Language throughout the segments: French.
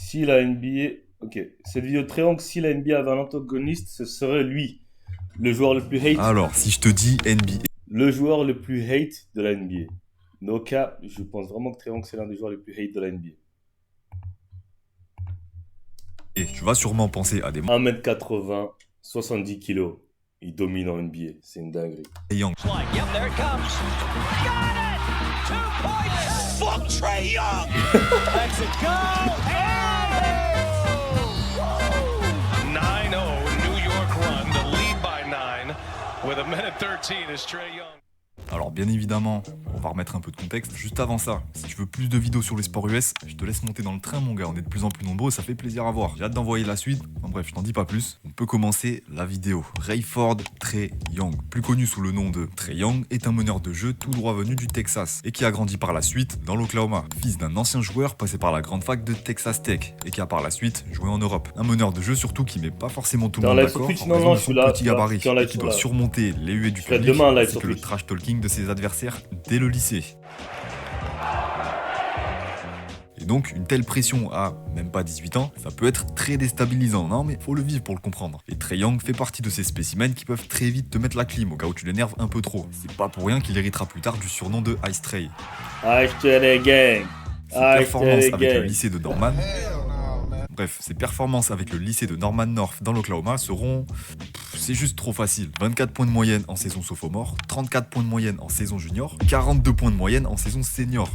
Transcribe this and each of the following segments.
Si la NBA... Ok, cette vidéo de triangle, si la NBA avait un antagoniste, ce serait lui. Le joueur le plus hate. Alors, si je te dis NBA... Le joueur le plus hate de la NBA. No cap, je pense vraiment que Triangle, c'est l'un des joueurs les plus hate de la NBA. Et tu vas sûrement penser à des 1m80, 70 kg. Il domine en NBA. C'est une dinguerie. Trae Young. Yep, there it comes. Got it! 2 points! Fuck Trae Young! Let's it go! Oh! 9-0 New York run to lead by 9 with 1:13 is Trae Young. Alors bien évidemment, on va remettre un peu de contexte. Juste avant ça, si tu veux plus de vidéos sur les sports US, je te laisse monter dans le train mon gars, on est de plus en plus nombreux, ça fait plaisir à voir. J'ai hâte d'envoyer la suite, en bref, je t'en dis pas plus. On peut commencer la vidéo. Rayford Trae Young, plus connu sous le nom de Trae Young, est un meneur de jeu tout droit venu du Texas et qui a grandi par la suite dans l'Oklahoma. Fils d'un ancien joueur passé par la grande fac de Texas Tech et qui a par la suite joué en Europe. Un meneur de jeu surtout qui met pas forcément tout le monde d'accord en raison de son petit gabarit et qui doit surmonter les huées du public ainsi que le trash talking de ses adversaires dès le lycée. Et donc, une telle pression à même pas 18 ans, ça peut être très déstabilisant. Non, mais faut le vivre pour le comprendre. Et Trae Young fait partie de ces spécimens qui peuvent très vite te mettre la clim au cas où tu l'énerves un peu trop. C'est pas pour rien qu'il héritera plus tard du surnom de Ice Trae. Ice Trae Gang. Ses performances avec le lycée de Norman. Bref, ses performances avec le lycée de Norman North dans l'Oklahoma seront... c'est juste trop facile. 24 points de moyenne en saison sophomore, 34 points de moyenne en saison junior, 42 points de moyenne en saison senior.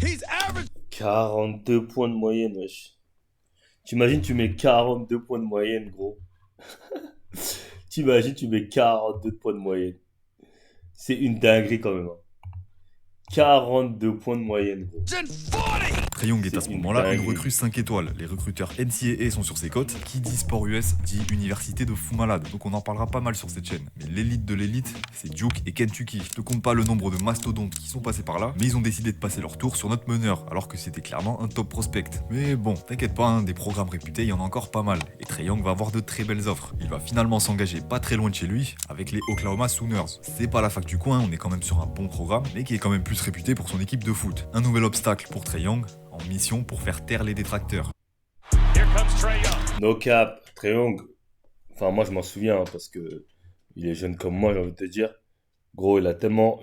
42 points de moyenne, wesh. T'imagines, tu mets 42 points de moyenne, gros. T'imagines, tu mets 42 points de moyenne. C'est une dinguerie quand même. 42 points de moyenne, gros. Trae Young est à ce moment-là une recrue 5 étoiles. Les recruteurs NCAA sont sur ses côtes. Qui dit sport US dit université de fou malade. Donc on en parlera pas mal sur cette chaîne. Mais l'élite de l'élite, c'est Duke et Kentucky. Je te compte pas le nombre de mastodontes qui sont passés par là, mais ils ont décidé de passer leur tour sur notre meneur, alors que c'était clairement un top prospect. Mais bon, t'inquiète pas, hein, des programmes réputés, il y en a encore pas mal. Et Trae Young va avoir de très belles offres. Il va finalement s'engager pas très loin de chez lui, avec les Oklahoma Sooners. C'est pas la fac du coin, on est quand même sur un bon programme, mais qui est quand même plus réputé pour son équipe de foot. Un nouvel obstacle pour Trae Young, en mission pour faire taire les détracteurs. No cap, Trae Young. Enfin, moi, je m'en souviens, hein, parce que il est jeune comme moi, j'ai envie de te dire. Gros, il a tellement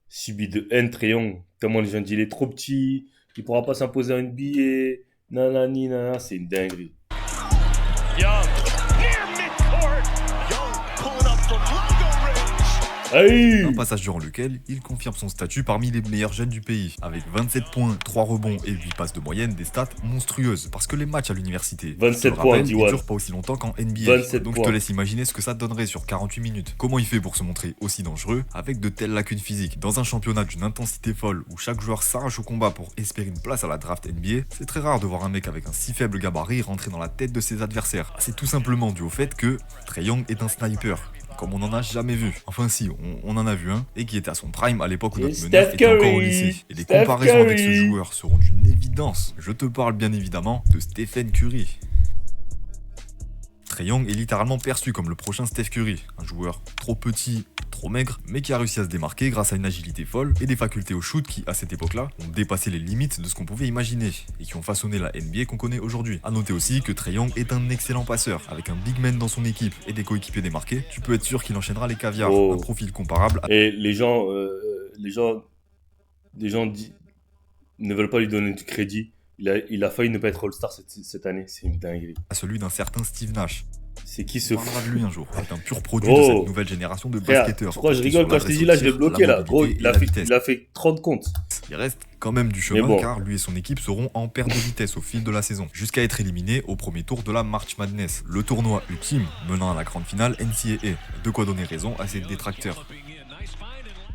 subi de haine, Trae Young. Tellement les gens disent, il est trop petit, il pourra pas s'imposer en NBA. Nanani, nanana, c'est une dinguerie. Young, near midcourt. Young pulling up from Longo Ridge. Hey, Un passage durant lequel il confirme son statut parmi les meilleurs jeunes du pays, avec 27 points, 3 rebonds et 8 passes de moyenne, des stats monstrueuses. Parce que les matchs à l'université, 27 je te points, rappelle, dis ils ouais. durent pas aussi longtemps qu'en NBA. 27 Donc points. je te laisse imaginer ce que ça donnerait sur 48 minutes. Comment il fait pour se montrer aussi dangereux avec de telles lacunes physiques dans un championnat d'une intensité folle où chaque joueur s'arrache au combat pour espérer une place à la draft NBA? C'est très rare de voir un mec avec un si faible gabarit rentrer dans la tête de ses adversaires. C'est tout simplement dû au fait que Trae Young est un sniper, comme on n'en a jamais vu. Enfin si, on en a vu un, et qui était à son prime à l'époque où C'est notre meneur Steph était encore au Curry. lycée. Et les Steph comparaisons avec ce Curry. joueur seront d'une évidence. Je te parle bien évidemment de Stephen Curry. Trae Young est littéralement perçu comme le prochain Steph Curry, un joueur trop petit, trop maigre, mais qui a réussi à se démarquer grâce à une agilité folle et des facultés au shoot qui, à cette époque-là, ont dépassé les limites de ce qu'on pouvait imaginer et qui ont façonné la NBA qu'on connaît aujourd'hui. A noter aussi que Trae Young est un excellent passeur, avec un big man dans son équipe et des coéquipiers démarqués, tu peux être sûr qu'il enchaînera les caviars, Oh. un profil comparable à... Et les gens ne veulent pas lui donner du crédit. Il a failli ne pas être All-Star cette année. C'est une dinguerie. celui d'un certain Steve Nash. C'est qui ce On parlera de lui un jour. C'est un pur produit Oh. de cette nouvelle génération de frère? basketteurs. Je crois que je Qui rigole sur quand je t'ai dit là, je l'ai l'adresse au bloqué tir, là. la Gros, mobilité et la vitesse. il a fait 30 comptes. Il reste quand même du chemin bon. car lui et son équipe seront en perte de vitesse au fil de la saison, jusqu'à être éliminés au premier tour de la March Madness, le tournoi ultime menant à la grande finale NCAA. De quoi donner raison à ses détracteurs.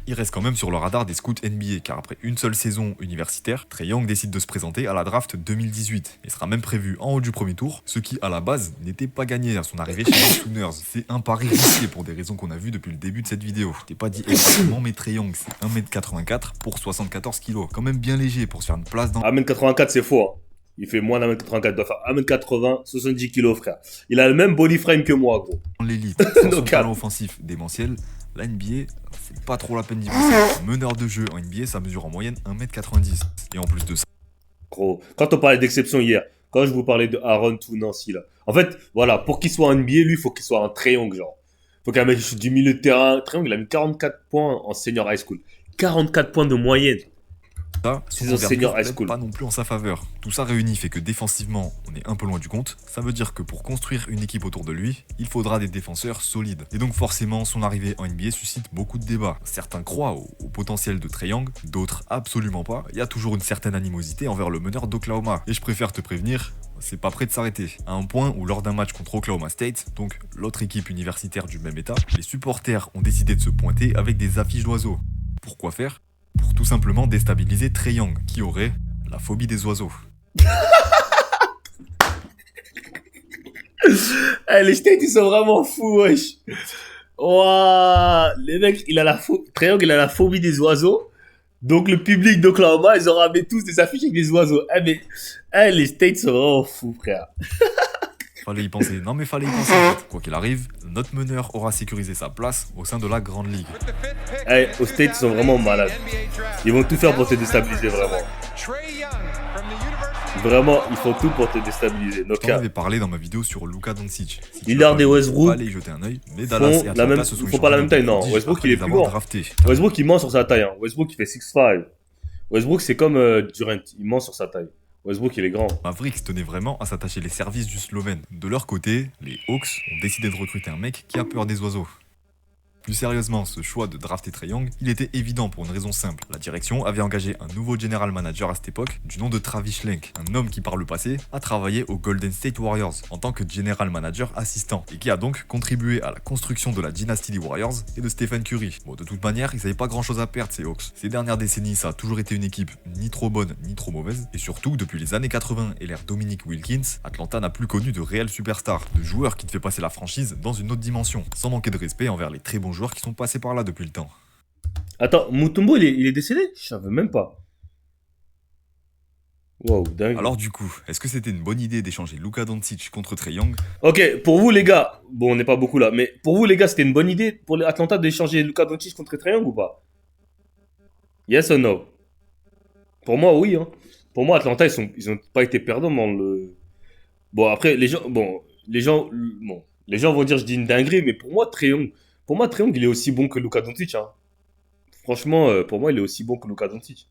Il reste quand même sur le radar des scouts NBA car après une seule saison universitaire, Trae Young décide de se présenter à la draft 2018 et sera même prévu en haut du premier tour, ce qui à la base n'était pas gagné à son arrivée chez les Sooners. C'est un pari risqué pour des raisons qu'on a vues depuis le début de cette vidéo. Je t'ai pas dit exactement mais Trae Young c'est 1m84 pour 74 kg, quand même bien léger pour se faire une place dans 1m84, c'est faux. Hein. Il fait moins d'1m84. Il doit faire 1m80, 70 kilos, frère. Il a le même body frame que moi, gros. l'élite. Sans No son cap. talent offensif démentiel, la NBA, c'est pas trop la peine d'y penser. Un meneur de jeu en NBA, ça mesure en moyenne 1m90. Et en plus de ça, Gros, quand on parlait d'exception hier, quand je vous parlais de Aaron tout Nancy là. En fait, voilà, pour qu'il soit en NBA, lui, il faut qu'il soit un triangle, genre. Faut qu'un mec du milieu de terrain. Triangle, il a mis 44 points en senior high school. 44 points de moyenne. Ça, C'est son un envergure senior high plaide school. pas non plus en sa faveur. Tout ça réuni fait que défensivement, on est un peu loin du compte. Ça veut dire que pour construire une équipe autour de lui, il faudra des défenseurs solides. Et donc forcément, son arrivée en NBA suscite beaucoup de débats. Certains croient au potentiel de Trae Young, d'autres absolument pas. Il y a toujours une certaine animosité envers le meneur d'Oklahoma. Et je préfère te prévenir, c'est pas prêt de s'arrêter. À un point où lors d'un match contre Oklahoma State, donc l'autre équipe universitaire du même état, les supporters ont décidé de se pointer avec des affiches d'oiseaux. Pourquoi faire ? Pour tout simplement déstabiliser Trae Young, qui aurait la phobie des oiseaux. Eh, les States, ils sont vraiment fous, wesh. Ouah, les mecs, Triangle, il a la phobie des oiseaux. Donc, le public d'Oklahoma, ils ont ramené tous des affiches avec des oiseaux. Les States sont vraiment fous, frère. Fallait y penser. Non mais fallait y penser en fait. Quoi qu'il arrive, notre meneur aura sécurisé sa place au sein de la grande ligue. Eh, aux States, ils sont vraiment malades. Ils vont tout faire pour te déstabiliser, vraiment. Vraiment, ils font tout pour te déstabiliser. Donc, J'en avais parlé dans ma vidéo sur Luka Doncic. Si tu Lillard veux pas et le Westbrook aller y jeter un œil, mais Dallas et Atlanta se sont ils font pas la même taille, non. échangés Westbrook, après il est les plus avoir grand. draftés. Westbrook, il ment sur sa taille. Hein. Westbrook, il fait 6'5". Westbrook, c'est comme Durant. Il ment sur sa taille. Westbrook, il est grand. Mavericks tenait vraiment à s'attacher les services du Slovène. De leur côté, les Hawks ont décidé de recruter un mec qui a peur des oiseaux. Plus sérieusement, ce choix de drafter Trae Young, il était évident pour une raison simple. La direction avait engagé un nouveau general manager à cette époque, du nom de Travis Schlenk, un homme qui par le passé a travaillé aux Golden State Warriors en tant que general manager assistant, et qui a donc contribué à la construction de la dynastie des Warriors et de Stephen Curry. Bon, de toute manière, ils n'avaient pas grand chose à perdre ces Hawks. Ces dernières décennies, ça a toujours été une équipe ni trop bonne ni trop mauvaise, et surtout, depuis les années 80 et l'ère Dominique Wilkins, Atlanta n'a plus connu de réels superstars, de joueurs qui te fait passer la franchise dans une autre dimension, sans manquer de respect envers les très bons joueurs qui sont passés par là depuis le temps. Attends, Mutombo, il est décédé? Je savais même pas. Wow, dingue. Alors du coup, est-ce que c'était une bonne idée d'échanger Luka Doncic contre Trae Young? Ok, pour vous les gars, bon, on n'est pas beaucoup là, mais pour vous les gars, c'était une bonne idée pour les Atlanta d'échanger Luka Doncic contre Trae Young ou pas? Yes or no? Pour moi, oui. Hein. Pour moi, Atlanta, ils ont pas été perdants dans le. Bon, après, les gens vont dire je dis une dinguerie, mais pour moi, Trae Young, il est aussi bon que Luka Doncic. Hein. Franchement, pour moi, il est aussi bon que Luka Doncic.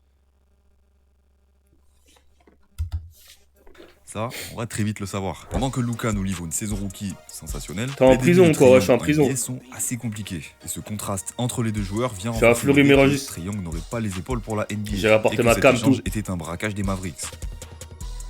Ça, on va très vite le savoir. Pendant que Luka nous livre une saison rookie sensationnelle, T'es en les prison, débuts de quoi, Trae ouais, je suis en Young prison. NBA sont assez compliqués. Et ce contraste entre les deux joueurs vient Je suis à Fleury-Mérogis. Trae Young n'aurait pas les épaules pour la NBA. J'ai rapporté et que ma cet cam, échange tout. était un braquage des Mavericks.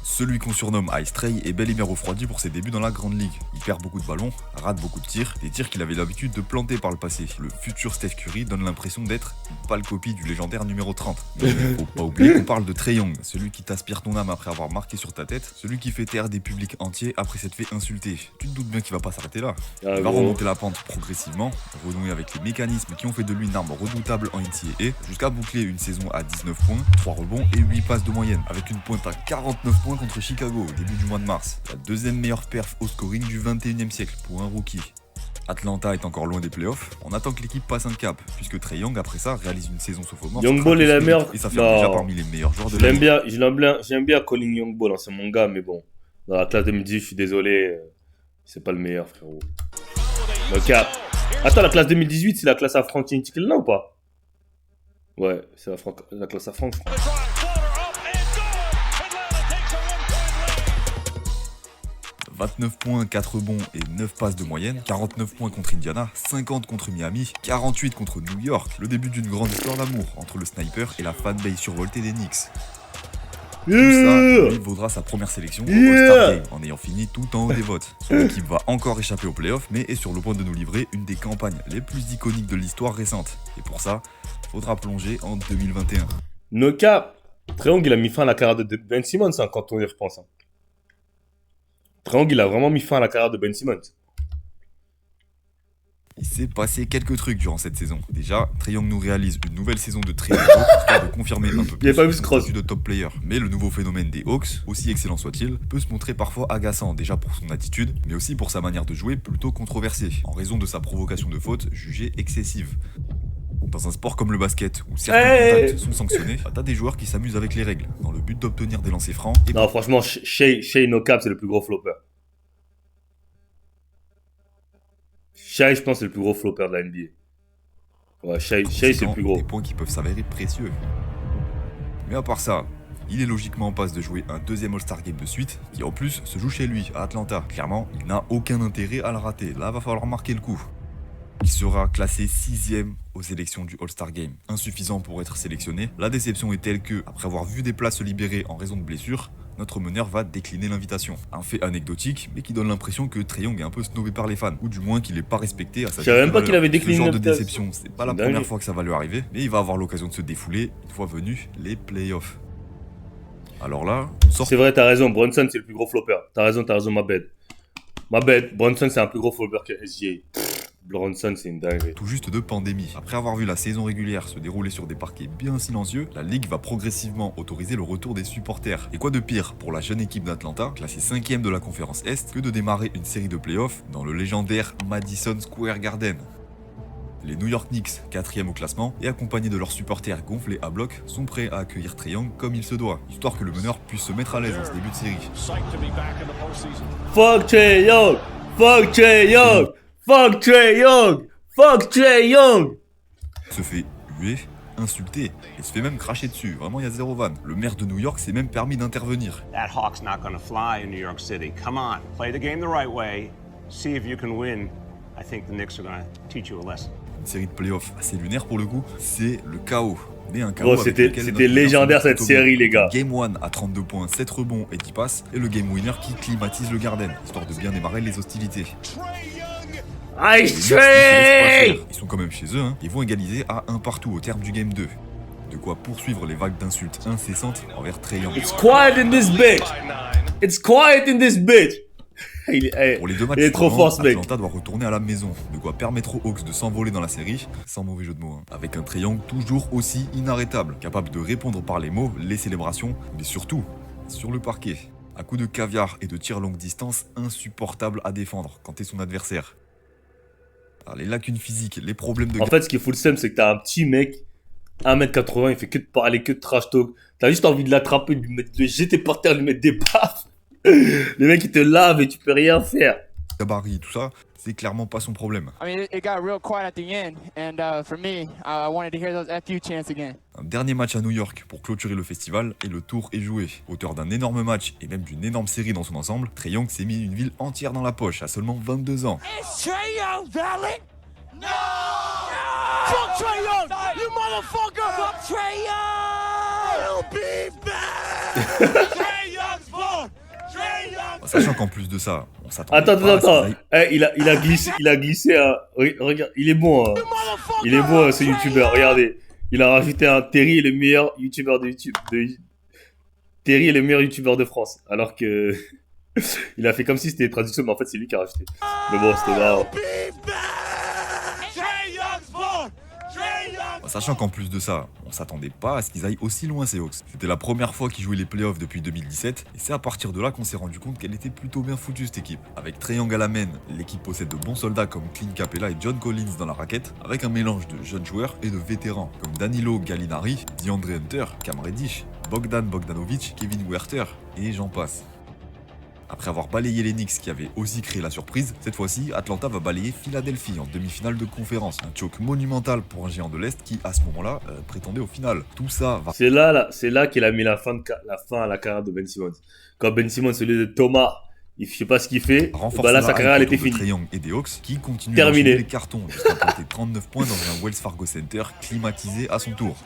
Celui qu'on surnomme Ice Trae est bel et bien refroidi pour ses débuts dans la grande ligue. Il perd beaucoup de ballons, rate beaucoup de tirs, des tirs qu'il avait l'habitude de planter par le passé. Le futur Steph Curry donne l'impression d'être une pâle copie du légendaire numéro 30. Mais faut pas oublier qu'on parle de Trae Young, celui qui t'aspire ton âme après avoir marqué sur ta tête, celui qui fait taire des publics entiers après s'être fait insulter. Tu te doutes bien qu'il va pas s'arrêter là. Ah, Il va gros. remonter la pente progressivement, renouer avec les mécanismes qui ont fait de lui une arme redoutable en NCAA, jusqu'à boucler une saison à 19 points, 3 rebonds et 8 passes de moyenne, avec une pointe à 49 points contre Chicago au début du mois de mars. La deuxième meilleure perf au scoring du 21e siècle pour un rookie. Atlanta est encore loin des playoffs, on attend que l'équipe passe un cap, puisque Trae Young après ça réalise une saison sophomore. Young Ball est la meilleure. Et ça fait Non. déjà parmi les meilleurs joueurs de la ligue. J'aime bien Colin Young Ball, hein, c'est mon gars, mais bon. Dans la classe 2018, je suis désolé, c'est pas le meilleur, frérot. Ok. Attends, la classe 2018, c'est la classe à Frank Tinkle, non ou pas? Ouais, c'est la classe à Frank. 29 points, 4 rebonds et 9 passes de moyenne, 49 points contre Indiana, 50 contre Miami, 48 contre New York, le début d'une grande histoire d'amour entre le sniper et la fanbase survoltée des Knicks. Tout ça, lui vaudra sa première sélection au All-Star Game, en ayant fini tout en haut des votes. Son équipe va encore échapper aux playoffs, mais est sur le point de nous livrer une des campagnes les plus iconiques de l'histoire récente. Et pour ça, faudra plonger en 2021. Noka, Trae Young, il a mis fin à la carrière de Ben Simmons, hein, quand on y repense. Hein. Trae Young, il a vraiment mis fin à la carrière de Ben Simmons. Il s'est passé quelques trucs durant cette saison. Déjà, Trae Young nous réalise une nouvelle saison de très haut niveau, histoire de confirmer un peu plus pas vu ce son cross. statut de top player. Mais le nouveau phénomène des Hawks, aussi excellent soit-il, peut se montrer parfois agaçant, déjà pour son attitude, mais aussi pour sa manière de jouer plutôt controversée, en raison de sa provocation de faute jugée excessive. Dans un sport comme le basket, où certains contacts sont sanctionnés, t'as des joueurs qui s'amusent avec les règles, dans le but d'obtenir des lancers francs. Et Non, franchement, Shai no cap, c'est le plus gros flopper. Shai, je pense, c'est le plus gros flopper de la NBA. Ouais, Shai c'est le plus gros. Des points qui peuvent s'avérer précieux. Mais à part ça, il est logiquement en passe de jouer un deuxième All-Star Game de suite, qui en plus se joue chez lui, à Atlanta. Clairement, il n'a aucun intérêt à le rater. Là, va falloir marquer le coup. Il sera classé 6ème aux élections du All-Star Game. Insuffisant pour être sélectionné, la déception est telle que, après avoir vu des places se libérer en raison de blessures, notre meneur va décliner l'invitation. Un fait anecdotique, mais qui donne l'impression que Trae Young est un peu snobé par les fans, ou du moins qu'il est pas respecté à sa. Je savais même pas qu'il avait décliné ce genre de l'invitation. déception. C'est pas la première fois que ça va lui arriver, mais il va avoir l'occasion de se défouler une fois venus les playoffs. Alors là, on sort. C'est vrai, t'as raison, Brunson c'est le plus gros flopper. T'as raison, ma bad. Ma bad, Brunson c'est un plus gros flopper que SGA. Brunson c'est une dinguerie. Tout juste de pandémie. Après avoir vu la saison régulière se dérouler sur des parquets bien silencieux, la ligue va progressivement autoriser le retour des supporters. Et quoi de pire pour la jeune équipe d'Atlanta, classée 5ème de la conférence Est, que de démarrer une série de playoffs dans le légendaire Madison Square Garden. Les New York Knicks, 4ème au classement, et accompagnés de leurs supporters gonflés à bloc, sont prêts à accueillir Trae Young comme il se doit, histoire que le meneur puisse se mettre à l'aise en ce début de série. Fuck Trae Young! Fuck Trae Young! Fuck Trae Young! Fuck Trae Young! Se fait huer, insulter, et se fait même cracher dessus. Vraiment, il y a zéro vanne. Le maire de New York s'est même permis d'intervenir. That hawk's not gonna fly in New York City. Come on, play the game the right way. See if you can win. I think the Knicks are gonna teach you a lesson. Une série de playoffs assez lunaire pour le coup, c'est le chaos. Mais un chaos. Gros, c'était légendaire cette série, les gars. Game 1 à 32 points, 7 rebonds et 10 passes, et le game winner qui climatise le Garden, histoire de bien démarrer les hostilités. Ice Trae! Ils sont quand même chez eux, hein. Ils vont égaliser à 1 partout au terme du game 2. De quoi poursuivre les vagues d'insultes incessantes envers Trae Young. It's quiet in this bitch! It's quiet in this bitch! Pour les deux matchs il est trop fort, ce mec. Atlanta doit retourner à la maison, de quoi permettre aux Hawks de s'envoler dans la série, sans mauvais jeu de mots, hein. Avec un Trae Young toujours aussi inarrêtable, capable de répondre par les mots, les célébrations, mais surtout sur le parquet. À coups de caviar et de tir longue distance, insupportable à défendre quand t'es son adversaire. Alors, les lacunes physiques, les problèmes de... En fait, ce qui est full seum, c'est que t'as un petit mec, 1m80, il fait que de parler, que de trash talk. T'as juste envie de l'attraper, de le jeter par terre, de lui mettre des baffes. Le mec, il te lave et tu peux rien faire. Gabarit, tout ça, c'est clairement pas son problème. I mean, it got real quiet at the end, and for me, I wanted to hear those FU chants again. Un dernier match à New York pour clôturer le festival et le tour est joué. Auteur d'un énorme match et même d'une énorme série dans son ensemble, Trae Young s'est mis une ville entière dans la poche à seulement 22 ans. It's Trae Young, Valley! No! Fuck Trae Young! You motherfucker! Fuck Trae Young! He'll be back! Trae Young's born! Trae Young! Sachant qu'en plus de ça, on s'attend. Attends. Il a glissé un... Regarde, il est bon, hein. Il est bon, ce youtubeur, regardez. Il a rajouté un Terry est le meilleur youtubeur de YouTube. Terry est le meilleur youtubeur de France. Alors que... il a fait comme si c'était des traductions, mais en fait c'est lui qui a rajouté. Mais bon, c'était marrant. Sachant qu'en plus de ça, on s'attendait pas à ce qu'ils aillent aussi loin ces Hawks. C'était la première fois qu'ils jouaient les playoffs depuis 2017, et c'est à partir de là qu'on s'est rendu compte qu'elle était plutôt bien foutue cette équipe. Avec Trae Young à la main, l'équipe possède de bons soldats comme Clint Capella et John Collins dans la raquette, avec un mélange de jeunes joueurs et de vétérans, comme Danilo Gallinari, DeAndre Hunter, Cam Reddish, Bogdan Bogdanovic, Kevin Huerter, et j'en passe. Après avoir balayé les Knicks qui avaient aussi créé la surprise, cette fois-ci, Atlanta va balayer Philadelphie en demi-finale de conférence. Un choc monumental pour un géant de l'Est qui, à ce moment-là, prétendait au final. Tout ça va... C'est là qu'il a mis la fin à la carrière de Ben Simmons. Quand Ben Simmons, au lieu de Thomas, il sait pas ce qu'il fait, bah là, sa carrière, elle était finie. Trae Young et des Hawks qui continuent Terminé. d'enchaîner les cartons jusqu'à planter 39 points dans un Wells Fargo Center climatisé à son tour.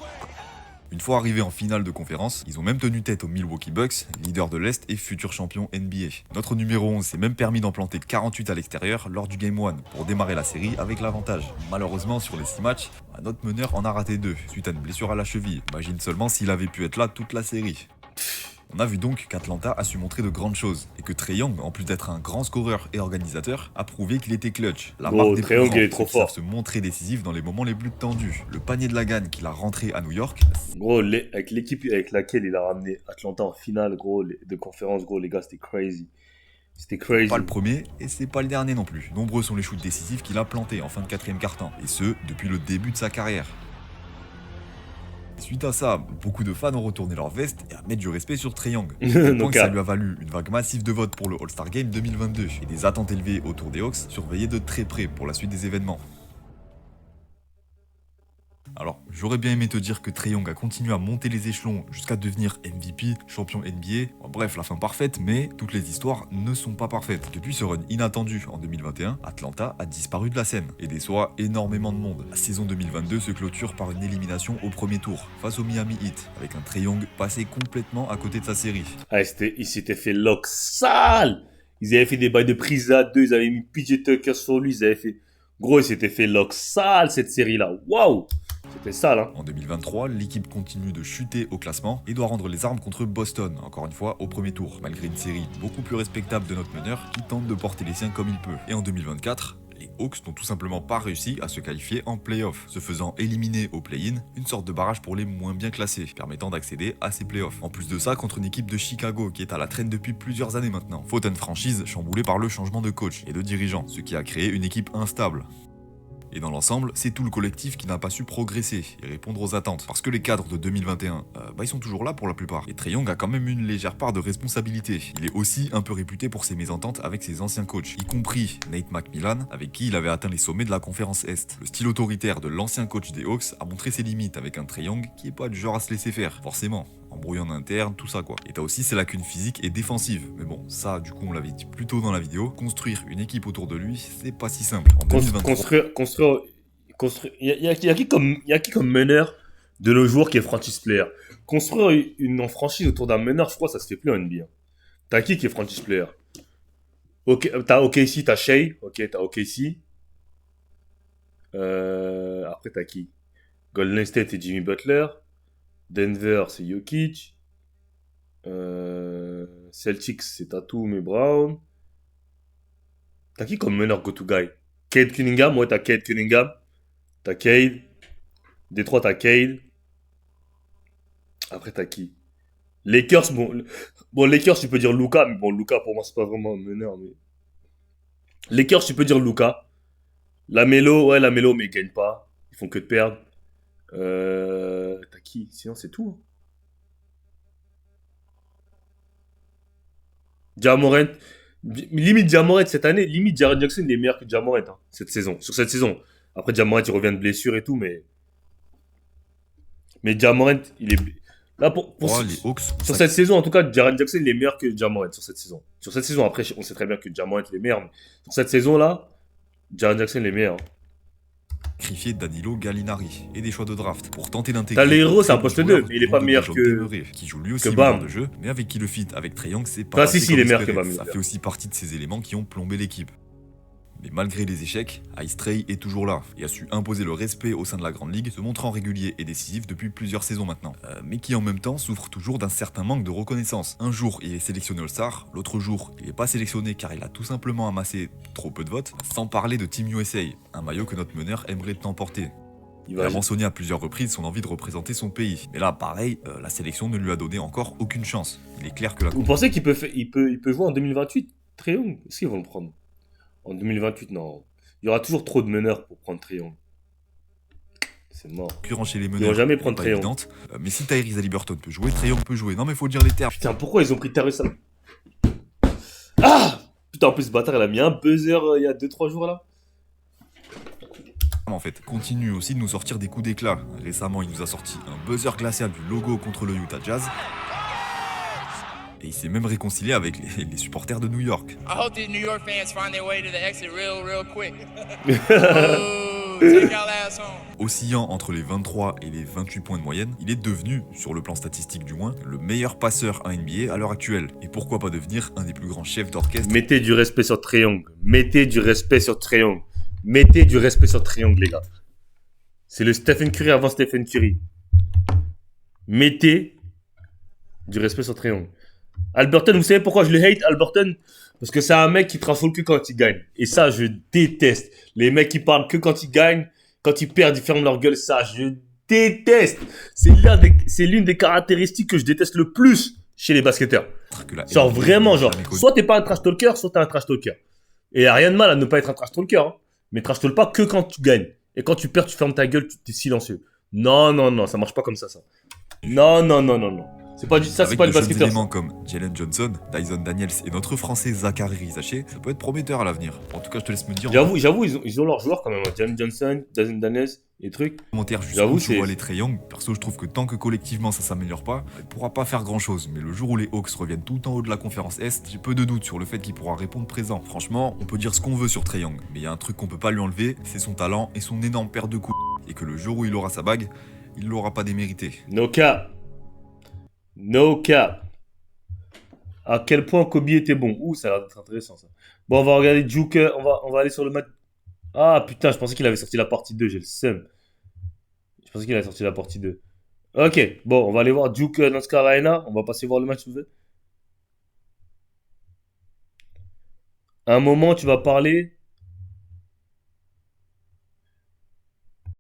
Une fois arrivés en finale de conférence, ils ont même tenu tête aux Milwaukee Bucks, leader de l'Est et futur champion NBA. Notre numéro 11 s'est même permis d'en planter 48 à l'extérieur lors du Game 1 pour démarrer la série avec l'avantage. Malheureusement, sur les 6 matchs, notre meneur en a raté 2 suite à une blessure à la cheville. Imagine seulement s'il avait pu être là toute la série. On a vu donc qu'Atlanta a su montrer de grandes choses et que Trae Young, en plus d'être un grand scoreur et organisateur, a prouvé qu'il était clutch. La marque des Trae Young, il est trop plus grands, fort. qui savent se montrer décisif dans les moments les plus tendus. Le panier de la gagne qu'il a rentré à New York. Gros, avec l'équipe avec laquelle il a ramené Atlanta en finale, gros, de conférence, gros, les gars, c'était crazy. C'était crazy. Pas le premier et c'est pas le dernier non plus. Nombreux sont les shoots décisifs qu'il a plantés en fin de quatrième quart-temps, et ce, depuis le début de sa carrière. Suite à ça, beaucoup de fans ont retourné leur veste et à mettre du respect sur Trae Young. Donc ça lui a valu une vague massive de votes pour le All-Star Game 2022 et des attentes élevées autour des Hawks, surveillées de très près pour la suite des événements. Alors, j'aurais bien aimé te dire que Trae Young a continué à monter les échelons jusqu'à devenir MVP, champion NBA, bref, la fin parfaite, mais toutes les histoires ne sont pas parfaites. Depuis ce run inattendu en 2021, Atlanta a disparu de la scène et déçoit énormément de monde. La saison 2022 se clôture par une élimination au premier tour, face au Miami Heat, avec un Trae Young passé complètement à côté de sa série. Ah, il s'était fait lock sale. Ils avaient fait des bails de prise à 2, ils avaient mis PJ Tucker sur lui, ils avaient fait... Gros, il s'était fait lock sale cette série-là. Waouh! C'était sale, hein. En 2023, l'équipe continue de chuter au classement et doit rendre les armes contre Boston, encore une fois au premier tour, malgré une série beaucoup plus respectable de notre meneur qui tente de porter les siens comme il peut. Et en 2024, les Hawks n'ont tout simplement pas réussi à se qualifier en play-off, se faisant éliminer au play-in, une sorte de barrage pour les moins bien classés, permettant d'accéder à ces play-offs. En plus de ça, contre une équipe de Chicago qui est à la traîne depuis plusieurs années maintenant, faute à une franchise chamboulée par le changement de coach et de dirigeant, ce qui a créé une équipe instable. Et dans l'ensemble, c'est tout le collectif qui n'a pas su progresser et répondre aux attentes. Parce que les cadres de 2021, ils sont toujours là pour la plupart. Et Trae Young a quand même une légère part de responsabilité. Il est aussi un peu réputé pour ses mésententes avec ses anciens coachs, y compris Nate McMillan, avec qui il avait atteint les sommets de la conférence Est. Le style autoritaire de l'ancien coach des Hawks a montré ses limites avec un Trae Young qui est pas du genre à se laisser faire, forcément. Embrouille en interne, tout ça quoi. Et t'as aussi ses lacunes physiques et défensives. Mais bon, ça du coup on l'avait dit plus tôt dans la vidéo, construire une équipe autour de lui, c'est pas si simple. En 2023, construire. Il y a qui comme meneur de nos jours qui est franchise player? Construire une franchise autour d'un meneur, je crois que ça se fait plus en NBA. T'as qui est franchise player? Ok, t'as OKC, t'as Shea. Ok, t'as OKC. Après t'as qui? Golden State et Jimmy Butler. Denver, c'est Jokic. Celtics, c'est Tatum et Brown. T'as qui comme meneur go-to guy? Cade Cunningham, ouais, t'as Cade Cunningham. T'as Cade. Détroit, t'as Cade. Après, t'as qui? Lakers, bon, Lakers, tu peux dire Luka, mais bon, Luka, pour moi, c'est pas vraiment un meneur, mais... Lakers, tu peux dire Luka. Lamelo, mais ils gagnent pas. Ils font que de perdre. T'as qui? Sinon, c'est tout. Ja Morant. Limite Ja Morant cette année. Limite Jaren Jackson, il est meilleur que Ja Morant cette saison. Sur cette saison. Après, Ja Morant, il revient de blessure et tout, mais Ja Morant, il est... Là, pour les Hawks, sur cette saison, en tout cas, Jaren Jackson, il est meilleur que Ja Morant sur cette saison. Sur cette saison, après, on sait très bien que Ja Morant, il est meilleur, mais sur cette saison-là, Jaren Jackson, il est meilleur. Sacrifier Danilo Gallinari et des choix de draft pour tenter d'intégrer. T'as les héros, c'est un poste 2, mais il est pas meilleur que... qui joue lui aussi Bam. de jeu, mais avec qui le fit avec Trae Young, c'est pas... si, il est meilleur que Bam. Ça fait aussi partie de ces éléments qui ont plombé l'équipe. Mais malgré les échecs, Ice Trae est toujours là et a su imposer le respect au sein de la Grande Ligue, se montrant régulier et décisif depuis plusieurs saisons maintenant. Mais qui en même temps souffre toujours d'un certain manque de reconnaissance. Un jour, il est sélectionné All-Star, l'autre jour, il n'est pas sélectionné car il a tout simplement amassé trop peu de votes, sans parler de Team USA, un maillot que notre meneur aimerait emporter. Il a mentionné à plusieurs reprises son envie de représenter son pays. Mais là, pareil, la sélection ne lui a donné encore aucune chance. Il est clair que la... Vous pensez qu'il peut jouer en 2028, Trae Young? Est-ce qu'ils vont le prendre? En 2028, non. Il y aura toujours trop de meneurs pour prendre Trae Young. C'est mort. Chez les meneurs, ils vont jamais prendre Trae Young. Mais si Tyrese Haliburton peut jouer, Trae Young peut jouer. Non mais faut dire les termes. Putain, pourquoi ils ont pris Tyrese? Ah putain, en plus ce bâtard, il a mis un buzzer il y a 2-3 jours là. En fait, continue aussi de nous sortir des coups d'éclat. Récemment, il nous a sorti un buzzer glacial du logo contre le Utah Jazz. Et il s'est même réconcilié avec les supporters de New York. I hope these New York fans find their way to the exit real quick. Oh, take y'all ass home. Oscillant entre les 23 et les 28 points de moyenne, il est devenu, sur le plan statistique du moins, le meilleur passeur à NBA à l'heure actuelle. Et pourquoi pas devenir un des plus grands chefs d'orchestre? Mettez du respect sur Trae Young. Mettez du respect sur Trae Young. Mettez du respect sur Trae Young, les gars. C'est le Stephen Curry avant Stephen Curry. Mettez du respect sur Trae Young. Alberton, vous savez pourquoi je le hate, Alberton? Parce que c'est un mec qui transforme que quand il gagne. Et ça, je déteste. Les mecs qui parlent que quand ils gagnent, quand ils perdent, ils ferment leur gueule. Ça, je déteste. C'est l'une des caractéristiques que je déteste le plus chez les basketteurs. Genre vraiment, genre, soit t'es pas un trash talker, soit t'es un trash talker. Et y a rien de mal à ne pas être un trash talker. Hein. Mais trash talk pas que quand tu gagnes. Et quand tu perds, tu fermes ta gueule, tu es silencieux. Non, non, non, ça marche pas comme ça. Non, non, non, non, non. C'est pas du, ça, c'est Avec pas de le jeunes basketteur. éléments comme Jalen Johnson, Dyson Daniels et notre français Zachary Rizaché, ça peut être prometteur à l'avenir. En tout cas, je te laisse me dire J'avoue, ils ont leurs joueurs quand même. Jalen Johnson, Jason Daniels, les trucs. en commentaire J'avoue, jusqu'où tu c'est- vois les Trae Young. Perso, je trouve que tant que collectivement ça s'améliore pas, il pourra pas faire grand chose. Mais le jour où les Hawks reviennent tout en haut de la conférence Est, j'ai peu de doutes sur le fait qu'il pourra répondre présent. Franchement, on peut dire ce qu'on veut sur Trae Young, mais il y a un truc qu'on peut pas lui enlever, c'est son talent et son énorme paire de coups. Et que le jour où il aura sa bague, il l'aura pas démérité. No cap. No cap. À quel point Kobe était bon. Ouh, ça a l'air d'être intéressant ça. Bon, on va regarder Duke. On va aller sur le match. Ah putain, je pensais qu'il avait sorti la partie 2. J'ai le seum. Je pensais qu'il avait sorti la partie 2. Ok, bon, on va aller voir Duke North Carolina. On va passer voir le match. À un moment, tu vas parler